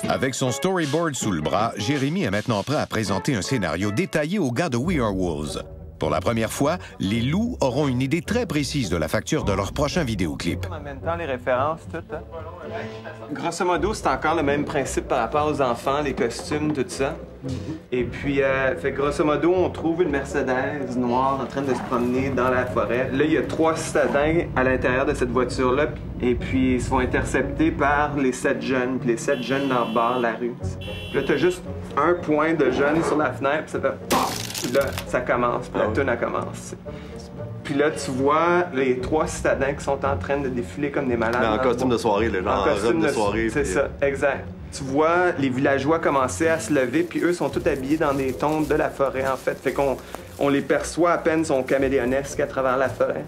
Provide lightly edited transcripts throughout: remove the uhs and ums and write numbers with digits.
Avec son storyboard sous le bras, Jérémy est maintenant prêt à présenter un scénario détaillé aux gars de We Are Wolves. Pour la première fois, les loups auront une idée très précise de la facture de leur prochain vidéoclip. En même temps, les références, tout. Hein? Grosso modo, c'est encore le même principe par rapport aux enfants, les costumes, tout ça. Et puis, fait grosso modo, on trouve une Mercedes noire en train de se promener dans la forêt. Là, il y a 3 citadins à l'intérieur de cette voiture-là. Et puis, ils se font intercepter par les 7 jeunes. Puis les 7 jeunes dans la rue. Puis là, t'as juste un point de jeunes sur la fenêtre, puis ça fait paf! Puis là, ça commence, puis la toune, elle commence. Puis là, tu vois les 3 citadins qui sont en train de défiler comme des malades. En costume de soirée, les gens en robe de soirée. C'est ça, exact. Tu vois les villageois commencer à se lever, puis eux sont tous habillés dans des tons de la forêt, en fait. Fait qu'on les perçoit à peine, sont caméléonesques à travers la forêt.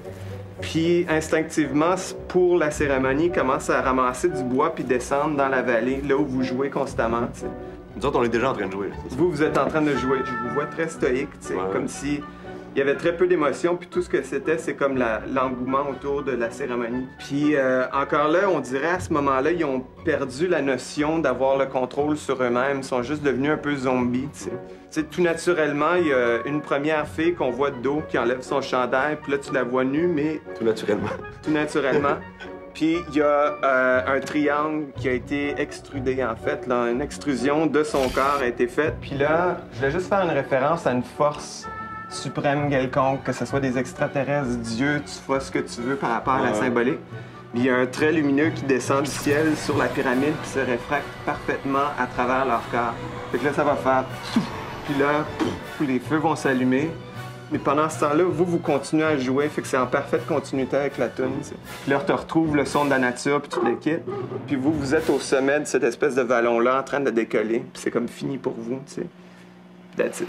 Puis, instinctivement, pour la cérémonie, ils commencent à ramasser du bois puis descendre dans la vallée, là où vous jouez constamment, tu sais. Nous autres, on est déjà en train de jouer. Vous êtes en train de jouer. Je vous vois très stoïque, tu sais, comme si il y avait très peu d'émotions, puis tout ce que c'était, c'est comme l'engouement autour de la cérémonie. Puis encore là, on dirait à ce moment-là, ils ont perdu la notion d'avoir le contrôle sur eux-mêmes. Ils sont juste devenus un peu zombies, tu sais. Tu sais, tout naturellement, il y a une première fille qu'on voit de dos qui enlève son chandail, puis là, tu la vois nue, mais... Tout naturellement. Tout naturellement. Puis il y a un triangle qui a été extrudé, en fait. Là, une extrusion de son corps a été faite. Puis là, je vais juste faire une référence à une force suprême quelconque, que ce soit des extraterrestres, Dieu, tu fais ce que tu veux par rapport à la symbolique. Puis il y a un trait lumineux qui descend du ciel sur la pyramide puis se réfracte parfaitement à travers leur corps. Fait que là, ça va faire... Puis là, les feux vont s'allumer. Mais pendant ce temps-là, vous continuez à jouer, fait que c'est en parfaite continuité avec la tune. Puis là, tu retrouves le son de la nature, puis tu le quittes. Puis vous êtes au sommet de cette espèce de vallon-là, en train de décoller. Puis c'est comme fini pour vous, tu sais. That's it.